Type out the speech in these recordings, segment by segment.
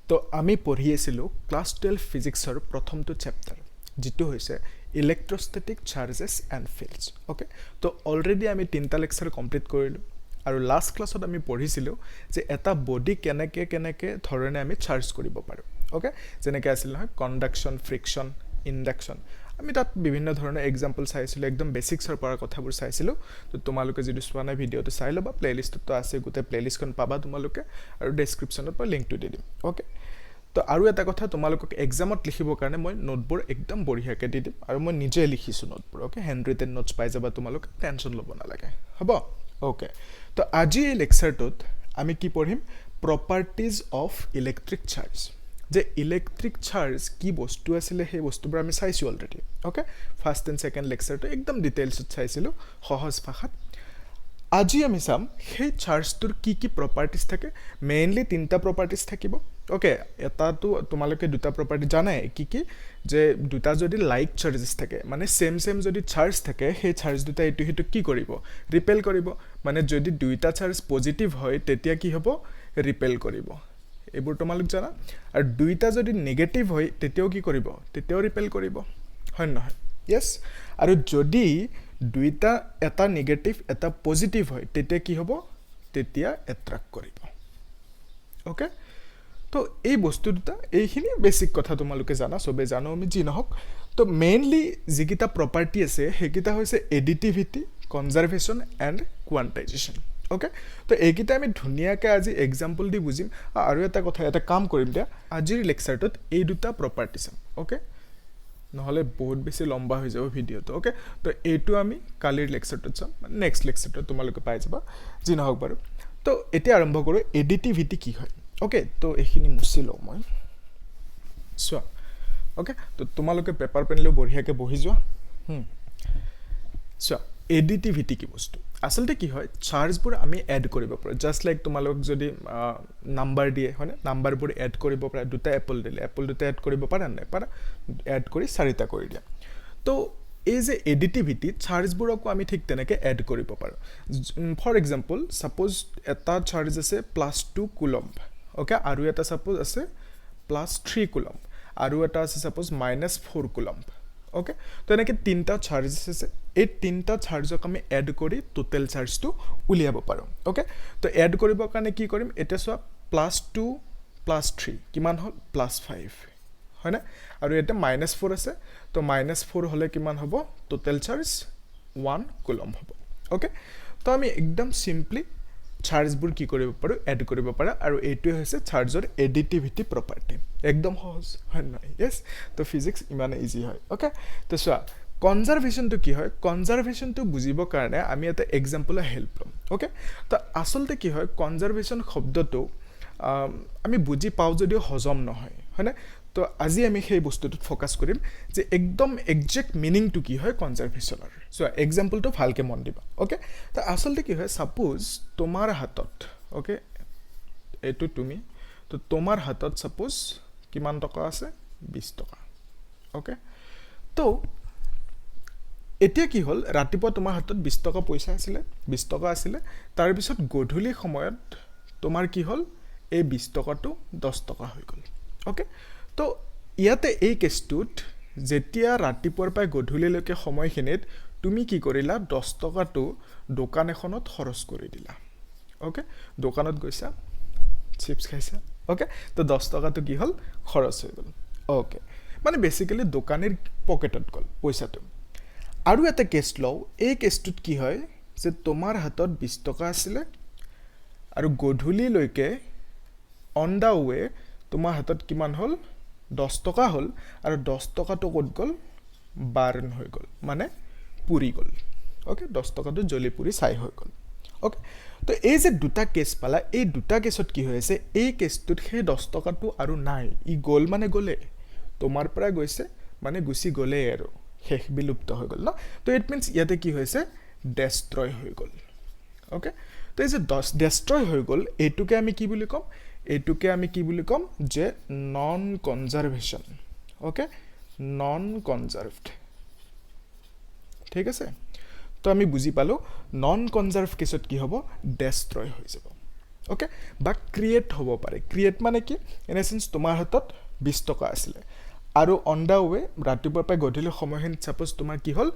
তো আমি পঢ়ি আছিলোঁ ক্লাছ 12 ফিজিক্সৰ প্ৰথমটো চেপ্টাৰ যিটো হৈছে electrostatic charges and fields okay তো অলৰেডি আমি 3টা লেকচাৰ কমপ্লিট কৰিলোঁ আৰু লাষ্ট ক্লাছত আমি পঢ়িছিলোঁ যে এটা বডি কেনেকৈ ধৰণে আমি চাৰ্জ কৰিব পাৰোঁ অ'কে যেনেকৈ আছিল নহয় কণ্ডাকশ্যন ফ্ৰিকশ্যন ইণ্ডাকশ্যন আমি তাত বিভিন্ন ধৰণৰ এক্সাম্পল চাইছিলোঁ একদম বেচিক্সৰ পৰা কথাবোৰ চাইছিলোঁ তো তোমালোকে যদি চোৱা নাই ভিডিঅ'টো চাই ল'বা প্লেলিষ্টতো আছে গোটেই প্লেলিষ্টখন পাবা তোমালোকে আৰু ডেছক্ৰিপশ্যনত মই লিংকটো দি দিম অ'কে তো আৰু এটা কথা তোমালোকক এক্সামত লিখিবৰ কাৰণে মই নোটবোৰ একদম বঢ়িয়াকৈ দি দিম আৰু মই নিজে লিখিছোঁ নোটবোৰ অ'কে হেণ্ড ৰিটেন নোটছ পাই যাবা তোমালোকে টেনশ্যন ল'ব নালাগে হ'ব অ'কে তো আজি এই লেকচাৰটোত আমি কি পঢ়িম প্ৰপাৰ্টিজ অফ ইলেক্ট্ৰিক চাৰ্জ যে ইলেক্ট্ৰিক চাৰ্জ কি বস্তু আছিলে সেই বস্তুবোৰ আমি চাইছোঁ already okay first and second লেকচাৰটো একদম ডিটেইলছত চাইছিলোঁ সহজ ভাষাত আজি আমি চাম সেই চাৰ্জটোৰ কি প্ৰপাৰ্টিজ থাকে মেইনলি 3টা প্ৰপাৰ্টিজ থাকিব অ'কে এটাতো তোমালোকে 2টা প্ৰপাৰ্টি জানাই কি যে 2টা যদি লাইক চাৰ্জেছ থাকে মানে ছেম যদি চাৰ্জ থাকে সেই চাৰ্জ দুটা এইটো সেইটো কি কৰিব ৰিপেল কৰিব মানে যদি 2টা চাৰ্জ পজিটিভ হয় তেতিয়া কি হ'ব ৰিপেল কৰিব এইবোৰ তোমালোক জানা আৰু 2টা যদি নেগেটিভ হয় তেতিয়াও কি কৰিব তেতিয়াও ৰিপেল কৰিব হয় নহয় ইয়েছ আৰু যদি 2টা এটা নেগেটিভ এটা পজিটিভ হয় তেতিয়া কি হ'ব তেতিয়া এট্ৰাক্ট কৰিব অ'কে তো এই বস্তু দুটা এইখিনি বেছিক কথা তোমালোকে জানা চবে জানো আমি যি নহওক তো মেইনলি যিকেইটা প্ৰপাৰ্টি আছে সেইকেইটা হৈছে এডিটিভিটি কনজাৰ্ভেশ্যন এণ্ড কোৱান্টাইজেশ্যন অ'কে তো এইকেইটা আমি ধুনীয়াকৈ আজি এক্সাম্পল দি বুজিম আৰু এটা কথা এটা কাম কৰিম দিয়া আজিৰ লেকচাৰটোত এই 2টা প্ৰপাৰ্টি চাম অ'কে নহ'লে বহুত বেছি লম্বা হৈ যাব ভিডিঅ'টো অ'কে তো এইটো আমি কালিৰ লেকচাৰটোত চাম নেক্সট লেকচাৰটোত তোমালোকে পাই যাবা যি নহওক বাৰু তো এতিয়া আৰম্ভ কৰোঁ এডিটিভিটি কি হয় অ'কে তো এইখিনি মুচি লওঁ মই চোৱা অ'কে তো তোমালোকে পেপাৰ পেন লৈ বঢ়িয়াকৈ বহি যোৱা চোৱা এডিটিভিটি কি বস্তু আচলতে কি হয় চাৰ্জবোৰ আমি এড কৰিব পাৰোঁ জাষ্ট লাইক তোমালোক যদি নাম্বাৰ দিয়ে হয়নে নাম্বাৰবোৰ এড কৰিব পাৰা 2টা এপল দিলে এপল 2টা এড কৰিব পাৰা নাই পাৰা এড কৰি 4টা কৰি দিয়া তো এই যে এডিটিভিটি চাৰ্জবোৰকো আমি ঠিক তেনেকৈ এড কৰিব পাৰোঁ ফৰ এক্সাম্পল ছাপ'জ এটা চাৰ্জ আছে +2 কুলম্ব অ'কে আৰু এটা ছাপ'জ আছে +3 কুলম্ব আৰু এটা আছে ছাপ'জ -4 কুলম্ব অ'কে তো এনেকৈ 3টা চাৰ্জেছ আছে এই 3টা চাৰ্জক আমি এড কৰি টোটেল চাৰ্জটো উলিয়াব পাৰোঁ অ'কে তো এড কৰিবৰ কাৰণে কি কৰিম এতিয়া চোৱা +2 +3 কিমান হ'ল +5 হয়নে আৰু ইয়াতে -4 আছে তো -4 হ'লে কিমান হ'ব টোটেল চাৰ্জ 1 কুলম্ব হ'ব অ'কে তো আমি একদম চিম্পলি চাৰ্জবোৰ কি কৰিব পাৰোঁ এড কৰিব পাৰা আৰু এইটোৱে হৈছে চাৰ্জৰ এডিটিভিটি প্ৰপাৰ্টি একদম সহজ হয় নহয় য়েছ তো ফিজিক্স ইমানে ইজি হয় অ'কে তো চোৱা কনজাৰ্ভেশ্যনটো কি হয় কনজাৰ্ভেশ্যনটো বুজিবৰ কাৰণে আমি এটা এক্সাম্পলৰ হেল্প ল'ম অ'কে তো আচলতে কি হয় কনজাৰ্ভেশ্যন শব্দটো আমি বুজি পাওঁ যদিও হজম নহয় হয়নে তো আজি আমি সেই বস্তুটোত ফ'কাছ কৰিম যে একদম একজেক্ট মিনিংটো কি হয় কনজাৰ্ভেশ্যনৰ চোৱা এক্সাম্পলটো ভালকৈ মন দিবা অ'কে তো আচলতে কি হয় ছাপ'জ তোমাৰ হাতত অ'কে এইটো তুমি তো তোমাৰ হাতত ছাপ'জ কিমান টকা আছে 20 টকা অ'কে তো এতিয়া কি হ'ল ৰাতিপুৱা তোমাৰ হাতত 20 টকা পইচা আছিলে 20 টকা আছিলে তাৰপিছত গধূলি সময়ত তোমাৰ কি হ'ল এই 20 টকাটো 10 টকা হৈ গ'ল অ'কে তো ইয়াতে এই কেছটোত যেতিয়া ৰাতিপুৱাৰ পৰা গধূলিলৈকে সময়খিনিত তুমি কি কৰিলা 10 টকাটো দোকান এখনত খৰচ কৰি দিলা অ'কে দোকানত গৈছা চিপছ খাইছা অ'কে তো 10 টকাটো কি হ'ল খৰচ হৈ গ'ল অ'কে মানে বেচিকেলি দোকানীৰ পকেটত গ'ল পইচাটো আৰু এটা কেছ লওঁ এই কেছটোত কি হয় যে তোমাৰ হাতত 20 টকা আছিলে আৰু গধূলিলৈকে অন দ্য ৱে তোমাৰ হাতত কিমান হ'ল 10 টকা হ'ল আৰু 10 টকাটো ক'ত গ'ল বাৰ্ণ হৈ গ'ল মানে পুৰি গ'ল অ'কে 10 টকাটো জ্বলি পুৰি ছাই হৈ গ'ল অ'কে তো এই যে 2টা কেছ পালা এই 2টা কেছত কি হৈ আছে এই কেছটোত সেই 10 টকাটো আৰু নাই ই গ'ল মানে গ'লে তোমাৰ পৰা গৈছে মানে গুচি গ'লেই আৰু শেষ বিলুপ্ত হৈ গ'ল ন তো ইট মিনছ ইয়াতে কি হৈছে ডেষ্ট্ৰয় হৈ গ'ল অ'কে তো এই যে ডেষ্ট্ৰয় হৈ গ'ল এইটোকে আমি কি বুলি ক'ম যে নন কনজাৰ্ভেশ্যন অ'কে নন কনজাৰ্ভড ঠিক আছে তো আমি বুজি পালোঁ নন কনজাৰ্ভ কেছত কি হ'ব ডেষ্ট্ৰয় হৈ যাব ওকে বা ক্ৰিয়েট হ'ব পাৰে ক্ৰিয়েট মানে কি ইন এ সেন্স তোমাৰ হাতত 20 টকা আছিলে আৰু অন দা ৱে ৰাতিপুৱাৰ পৰা গধূলি সময়খিনিত সাপোজ তোমাৰ কি হ'ল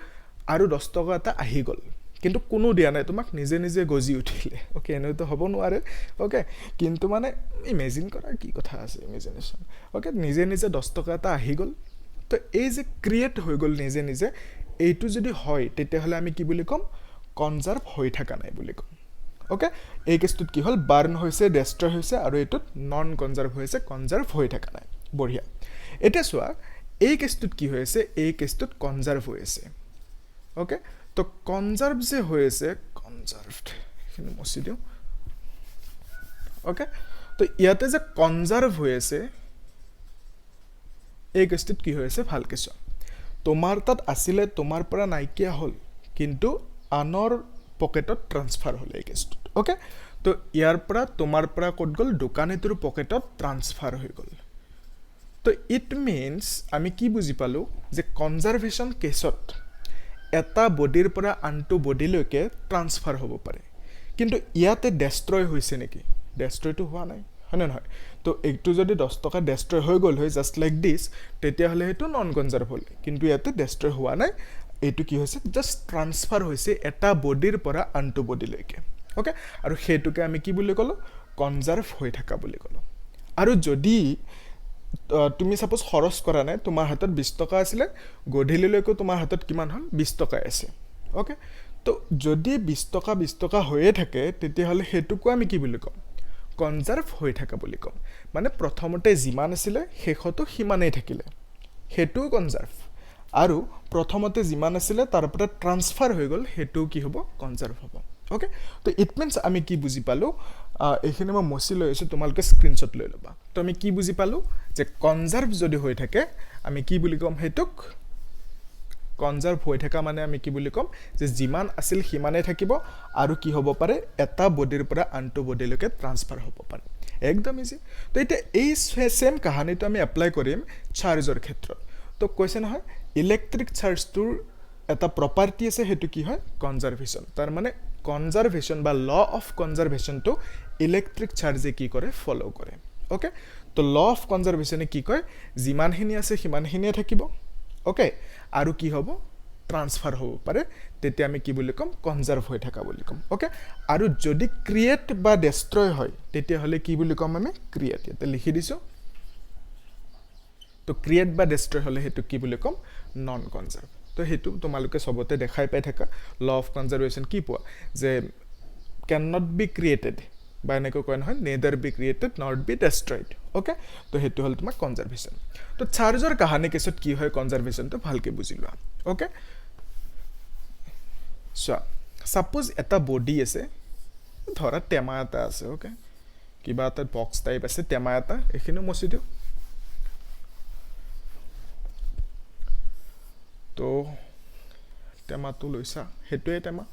আৰু 10 টকা এটা আহি গ'ল কিন্তু কোনো দিয়া নাই তোমাক নিজে নিজে গজি উঠিলে ওকে এনেতো হ'ব নোৱাৰে ওকে কিন্তু মানে ইমেজিন কৰাৰ কি কথা আছে ইমেজিনেশ্যন ওকে নিজে নিজে 10 টকা এটা আহি গ'ল তো এই যে ক্ৰিয়েট হৈ গ'ল নিজে নিজে এইটো যদি হয় তেতিয়াহ'লে আমি কি বুলি ক'ম কনজাৰ্ভ হৈ থকা নাই বুলি ক'ম ওকে এই কেছটোত কি হ'ল বাৰ্ণ হৈছে ডেষ্ট্ৰয় হৈছে আৰু এইটোত নন কনজাৰ্ভ হৈছে কনজাৰ্ভ হৈ থকা নাই বঢ়িয়া এতিয়া চোৱা এই কেছটোত কি হৈ আছে এই কেছটোত কনজাৰ্ভ হৈ আছে ওকে তো কনজাৰ্ভ যে হৈ আছে কনজাৰ্ভড এখিনি মচি দিওঁ ওকে তো ইয়াতে যে কনজাৰ্ভ হৈ আছে এই কেছটোত কি হৈ আছে ভালকৈ চোৱা তোমাৰ তাত আছিলে তোমাৰ পৰা নাইকিয়া হ'ল কিন্তু আনৰ পকেটত ট্ৰান্সফাৰ হ'ল এই কেছটোত ওকে তো ইয়াৰ পৰা তোমাৰ পৰা ক'ত গ'ল দোকানীটোৰ পকেটত ট্ৰান্সফাৰ হৈ গ'ল তো ইট মিনছ আমি কি বুজি পালোঁ যে কনজাৰ্ভেশ্যন কেছত এটা বডিৰ পৰা আনটো বডিলৈকে ট্ৰান্সফাৰ হ'ব পাৰে কিন্তু ইয়াতে ডেষ্ট্ৰয় হৈছে নেকি ডেষ্ট্ৰয়টো হোৱা নাই হয়নে নহয় তো এইটো যদি 10 টকা ডেষ্ট্ৰয় হৈ গ'ল হয় জাষ্ট লাইক দিছ তেতিয়াহ'লে সেইটো নন কনজাৰ্ভ হ'ল কিন্তু ইয়াতে ডেষ্ট্ৰয় হোৱা নাই এইটো কি হৈছে জাষ্ট ট্ৰান্সফাৰ হৈছে এটা বডিৰ পৰা আনটো বডিলৈকে ওকে আৰু সেইটোকে আমি কি বুলি ক'লোঁ কনজাৰ্ভ হৈ থকা বুলি ক'লোঁ আৰু যদি তুমি সাপোজ খৰচ কৰা নাই তোমাৰ হাতত 20 টকা আছিলে গধূলিলৈকে তোমাৰ হাতত কিমান হ'ল 20 টকাই আছে ওকে তো যদি 20 টকা হৈয়ে থাকে তেতিয়াহ'লে সেইটোকো আমি কি বুলি ক'ম কনজাৰ্ভ হৈ থকা বুলি ক'ম মানে প্ৰথমতে যিমান আছিলে শেষতো সিমানেই থাকিলে সেইটোও কনজাৰ্ভ আৰু প্ৰথমতে যিমান আছিলে তাৰ পৰা ট্ৰান্সফাৰ হৈ গ'ল সেইটোও কি হ'ব কনজাৰ্ভ হ'ব ওকে তো ইট মিনছ আমি কি বুজি পালোঁ এইখিনি মই মচি লৈ আছোঁ তোমালোকে স্ক্ৰীনশ্বট লৈ ল'বা তো আমি কি বুজি পালোঁ যে কনজাৰ্ভ যদি হৈ থাকে আমি কি বুলি ক'ম সেইটোক কনজাৰ্ভ হৈ থকা মানে আমি কি বুলি ক'ম যে যিমান আছিল সিমানেই থাকিব আৰু কি হ'ব পাৰে এটা বডিৰ পৰা আনটো বডিলৈকে ট্ৰান্সফাৰ হ'ব পাৰে একদম ইজি তো এতিয়া এই সেম কাহানীটো আমি এপ্লাই কৰিম চাৰ্জৰ ক্ষেত্ৰত তো কৈছে নহয় ইলেক্ট্ৰিক চাৰ্জটোৰ এটা প্ৰপাৰ্টি আছে সেইটো কি হয় কনজাৰ্ভেশ্যন তাৰ মানে কনজাৰ্ভেশ্যন বা ল অফ কনজাৰ্ভেশ্যনটো ইলেক্ট্ৰিক চাৰ্জে কি কৰে ফ'ল' কৰে ওকে তো ল অফ কনজাৰ্ভেশ্যনে কি কয় যিমানখিনি আছে সিমানখিনিয়ে থাকিব ওকে আৰু কি হ'ব ট্ৰান্সফাৰ হ'ব পাৰে তেতিয়া আমি কি বুলি ক'ম কনজাৰ্ভ হৈ থকা বুলি ক'ম ওকে আৰু যদি ক্ৰিয়েট বা ডেষ্ট্ৰয় হয় তেতিয়াহ'লে কি বুলি ক'ম আমি ক্ৰিয়েট ইয়াতে লিখি দিছোঁ তো ক্ৰিয়েট বা ডেষ্ট্ৰয় হ'লে সেইটো কি বুলি ক'ম নন কনজাৰ্ভ তো সেইটো তোমালোকে চবতে দেখাই পাই থাকা ল অফ কনজাৰ্ভেশ্যন কি পোৱা যে কেন নট বি ক্ৰিয়েটেড বা এনেকৈ কয় নহয় neither be created not be destroyed okay তো সেইটো হ'ল তোমাৰ কনজাৰ্ভেশ্যন তো চাৰ্জৰ কাহানী কেছত কি হয় কনজাৰ্ভেশ্যনটো ভালকৈ বুজি লোৱা ওকে চোৱা ছাপোজ এটা বডি আছে ধৰা টেমা এটা আছে ওকে কিবা এটা বক্স টাইপ আছে টেমা এটা এইখিনিও মচি দিওঁ তো টেমাটো লৈছা সেইটোৱে টেমা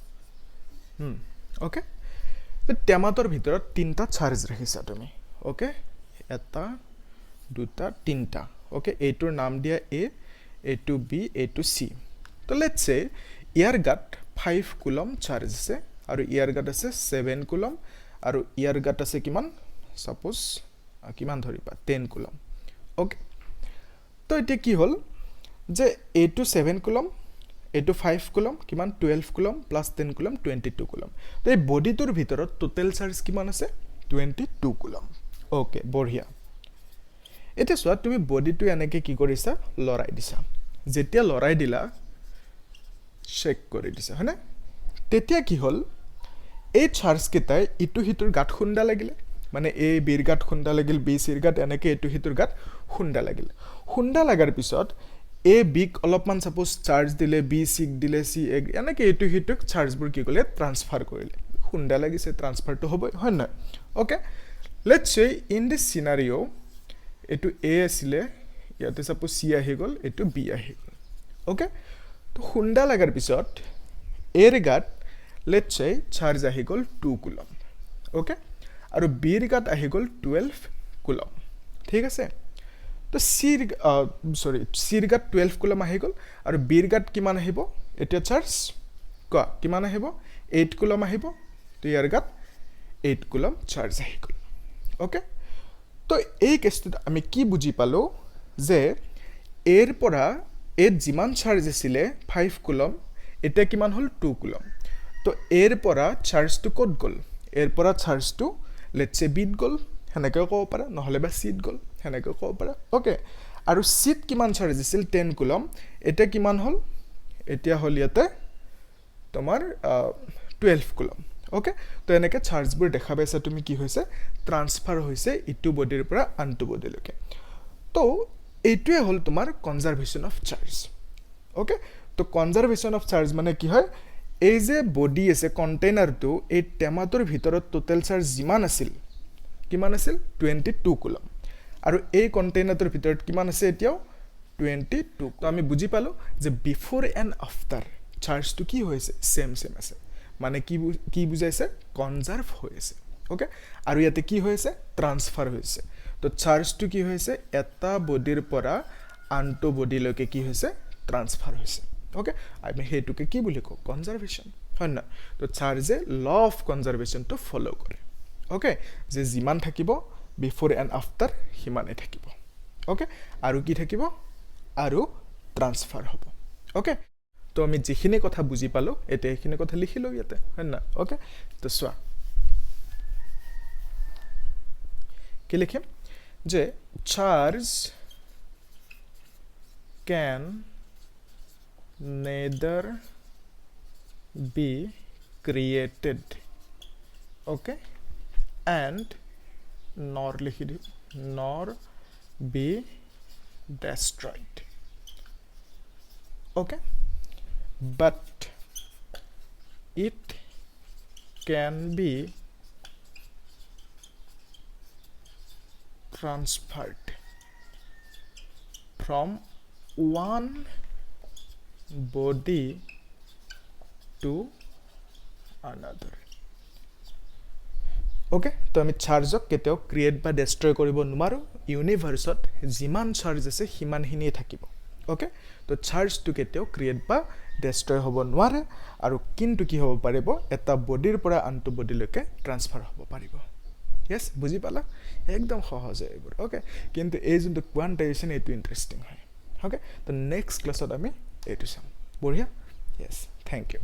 ওকে টেমাটোৰ ভিতৰত 3টা চাৰ্জ ৰাখিছা তুমি ওকে এটা দুটা 3টা ওকে এইটোৰ নাম দিয়া এ এইটো বি এইটো চি তো লেটছ সে ইয়াৰ গাত 5 কুলম চাৰ্জ আছে আৰু ইয়াৰ গাত আছে 7 কুলম আৰু ইয়াৰ গাত আছে কিমান সাপোজ কিমান ধৰিবা 10 কুলম ওকে তো এতিয়া কি হ'ল যে এইটো 7 কুলম এইটো 5 কুলম কিমান 12 কুলম প্লাছ 10 কুলম 22 কুলম তো এই বডিটোৰ ভিতৰত টোটেল চাৰ্জ কিমান আছে 22 কুলম ওকে বঢ়িয়া এতিয়া চোৱা তুমি বডিটো এনেকৈ কি কৰিছা লৰাই দিছা যেতিয়া লৰাই দিলা চেক কৰি দিছা হয়নে তেতিয়া কি হ'ল এই চাৰ্জকেইটাই ইটো সিটোৰ গাত খুন্দা লাগিলে মানে এ বিৰ গাত খুন্দা লাগিল বি চিৰ গাত এনেকৈ এইটো সিটোৰ গাত খুন্দা লাগিল খুন্দা লগাৰ পিছত এ বিক অলপমান সাপোজ চাৰ্জ দিলে বি চিক দিলে চি এ এনেকৈ এইটো সিটোক চাৰ্জবোৰ কি কৰিলে ট্ৰান্সফাৰ কৰিলে খুন্দা লাগিছে ট্ৰান্সফাৰটো হ'বই হয় নহয় okay let's say in this scenario' এইটো এ আছিলে ইয়াতে সাপোজ চি আহি গ'ল এইটো বি আহি গ'ল ওকে তো খুন্দা লগাৰ পিছত এৰ গাত লেটছ সে চাৰ্জ আহি গ'ল 2 কুলম ওকে আৰু বিৰ গাত আহি গ'ল 12 কুলম ঠিক আছে তো চিৰ গাত 12 কুলম আহি গ'ল আৰু বিৰ গাত কিমান আহিব এতিয়া চাৰ্জ কোৱা কিমান আহিব 8 কুলম আহিব তো ইয়াৰ গাত 8 কুলম চাৰ্জ আহি গ'ল ওকে তো এই কেছটোত আমি কি বুজি পালোঁ যে এৰ পৰা এত যিমান চাৰ্জ আছিলে 5 কুলম এতিয়া কিমান হ'ল 2 কুলম তো এৰ পৰা চাৰ্জটো ক'ত গ'ল এৰ পৰা চাৰ্জটো লেটছ সে বিত গ'ল সেনেকৈ ক'ব পাৰা নহ'লে বা চিত গ'ল সেনেকৈ ক'ব পাৰা ওকে আৰু চিত কিমান চাৰ্জ আছিল 10 কুলম এতিয়া কিমান হ'ল এতিয়া হ'ল ইয়াতে তোমাৰ 12 কুলম ওকে তো এনেকৈ চাৰ্জবোৰ দেখা পাইছা তুমি কি হৈছে ট্ৰান্সফাৰ হৈছে ইটো বডিৰ পৰা আনটো বডিলৈকে তো এইটোৱে হ'ল তোমাৰ কনজাৰ্ভেশ্যন অফ চাৰ্জ ওকে তো কনজাৰ্ভেশ্যন অফ চাৰ্জ মানে কি হয় এই যে বডি আছে কণ্টেইনাৰটো এই টেমাটোৰ ভিতৰত টোটেল চাৰ্জ যিমান আছিল কিমান আছিল 22 কুলম আৰু এই কণ্টেইনাৰটোৰ ভিতৰত কিমান আছে এতিয়াও 22 তো আমি বুজি পালোঁ যে বিফোৰ এণ্ড আফটাৰ চাৰ্জটো কি হৈছে সেম আছে মানে কি বুজাইছে কনজাৰ্ভ হৈ আছে ওকে আৰু ইয়াতে কি হৈছে ট্ৰান্সফাৰ হৈছে তো চাৰ্জটো কি হৈছে এটা বডিৰ পৰা আনটো বডিলৈকে কি হৈছে ট্ৰান্সফাৰ হৈছে ওকে আমি সেইটোকে কি বুলি কওঁ কনজাৰ্ভেশ্যন হয় না তো চাৰ্জে ল অফ কনজাৰ্ভেশ্যনটো ফ'ল' কৰে ওকে যে যিমান থাকিব বিফোৰ এণ্ড আফটাৰ সিমানেই থাকিব ওকে আৰু কি থাকিব আৰু ট্ৰান্সফাৰ হ'ব ওকে তো আমি যিখিনি কথা বুজি পালোঁ এতিয়া এইখিনি কথা লিখিলোঁ ইয়াতে হয় না ওকে তো চোৱা কি লিখিম যে charge can neither be created okay and nor be destroyed okay but it can be transferred from one body to another okay তো আমি চাৰ্জক কেতিয়াও ক্ৰিয়েট বা ডেষ্ট্ৰয় কৰিব নোৱাৰোঁ ইউনিভাৰ্চত যিমান চাৰ্জ আছে সিমানখিনিয়ে থাকিব ওকে তো চাৰ্জটো কেতিয়াও ক্ৰিয়েট বা ডেষ্ট্ৰয় হ'ব নোৱাৰে আৰু কিন্তু কি হ'ব পাৰিব এটা বডিৰ পৰা আনটো বডিলৈকে ট্ৰান্সফাৰ হ'ব পাৰিব ইয়েছ বুজি পালা একদম সহজ হয় এইবোৰ ওকে কিন্তু এই যোনটো কোৱান্টাইজেশ্যন এইটো ইণ্টাৰেষ্টিং হয় ওকে তো নেক্সট ক্লাছত আমি এইটো চাম বঢ়িয়া ইয়েছ থেংক ইউ